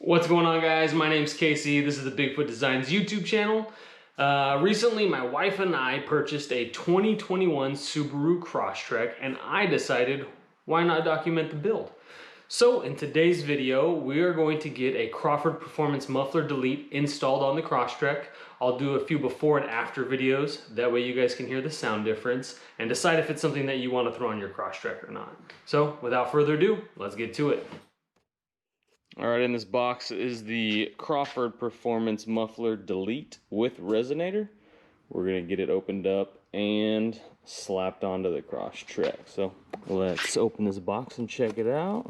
What's going on, guys? My name's Casey. This is the Bigfoot Designs YouTube channel. Recently, my wife and I purchased a 2021 Subaru Crosstrek, and I decided, why not document the build? So in today's video, we are going to get a Crawford Performance muffler delete installed on the Crosstrek. I'll do a few before and after videos. That way you guys can hear the sound difference and decide if it's something that you want to throw on your Crosstrek or not. So without further ado, let's get to it. All right, in this box is the Crawford Performance muffler delete with resonator. We're gonna get it opened up and slapped onto the Crosstrek. So let's open this box and check it out.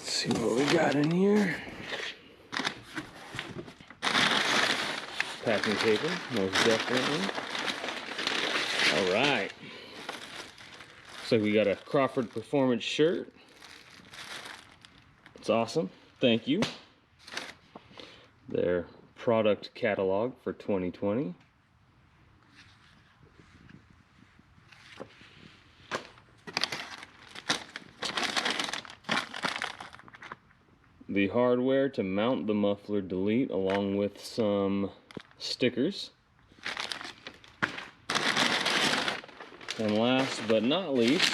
See what we got in here. Packing paper, most definitely. All right. So we got a Crawford Performance shirt. It's awesome. Thank you. Their product catalog for 2020. The hardware to mount the muffler delete, along with some stickers. And last but not least,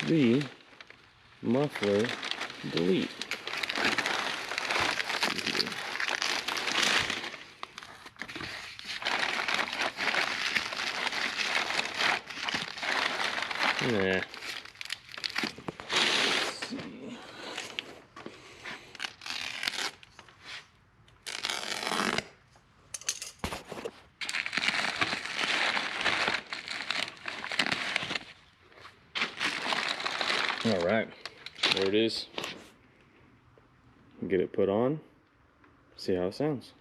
the muffler delete. Yeah. All right, there it is. Get it put on, see how it sounds.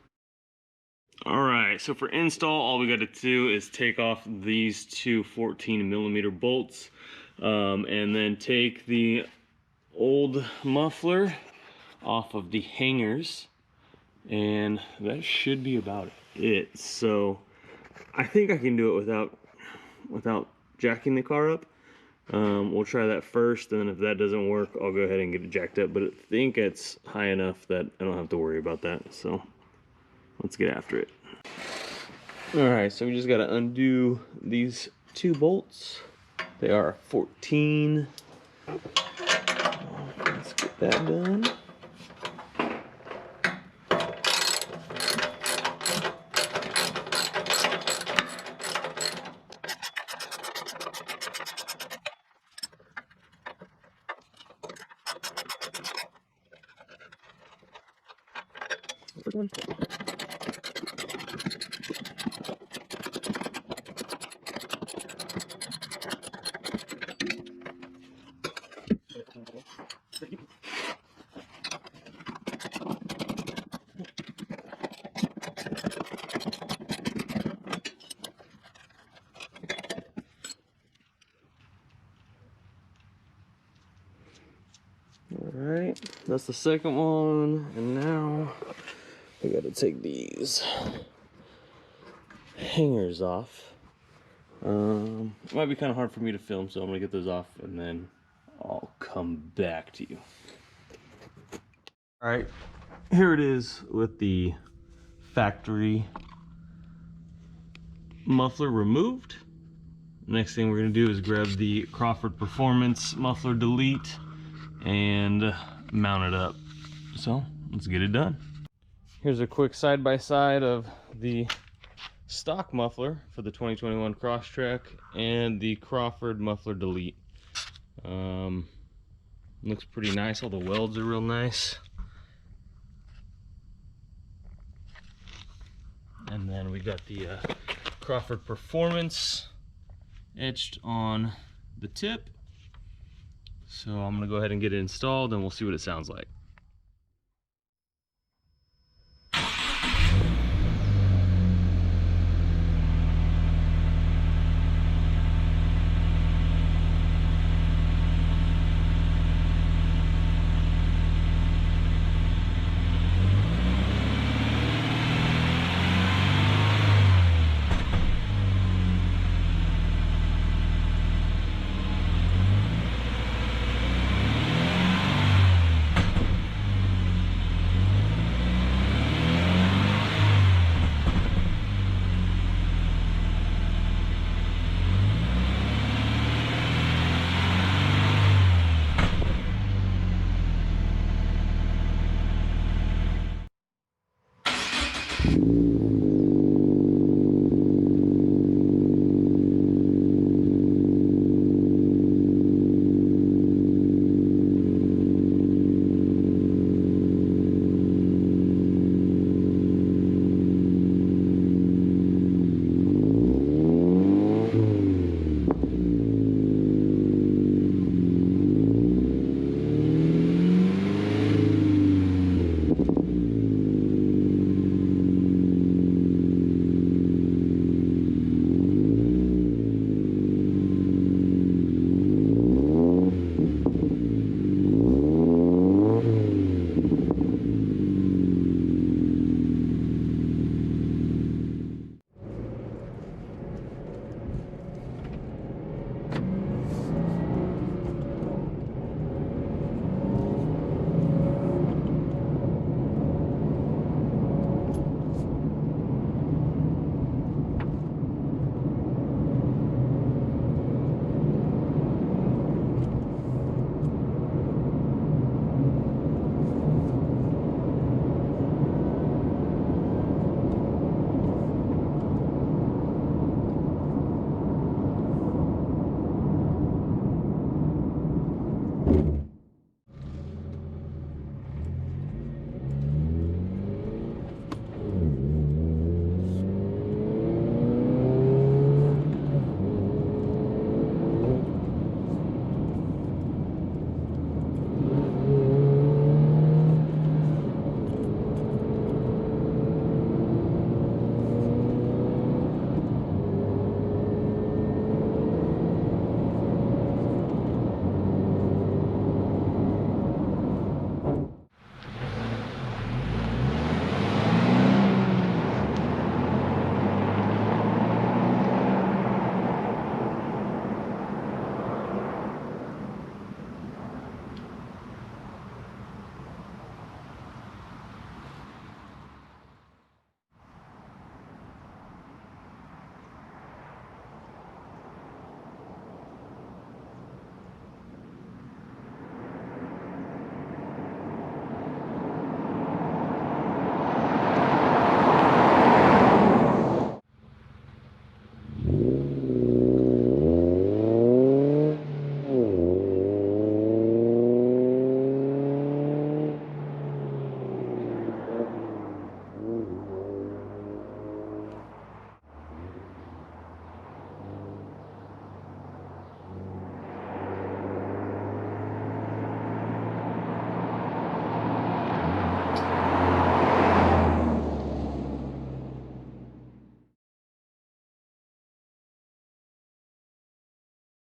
All right, so for install, all we got to do is take off these two 14mm bolts, and then take the old muffler off of the hangers, and that should be about it. So I think I can do it without jacking the car up. We'll try that first, and then if that doesn't work, I'll go ahead and get it jacked up, but I think it's high enough that I don't have to worry about that. So let's get after it. All right, so we just got to undo these two bolts. They are 14. Let's get that done. Alright, that's the second one, and now I gotta take these hangers off. It might be kind of hard for me to film, so I'm gonna get those off and then I'll come back to you. Alright, here it is with the factory muffler removed. Next thing we're gonna do is grab the Crawford Performance muffler delete and mount it up. So let's get it done. Here's a quick side-by-side of the stock muffler for the 2021 Crosstrek and the Crawford muffler delete. Looks pretty nice. All the welds are real nice. And then we got the Crawford Performance etched on the tip. So I'm gonna go ahead and get it installed and we'll see what it sounds like.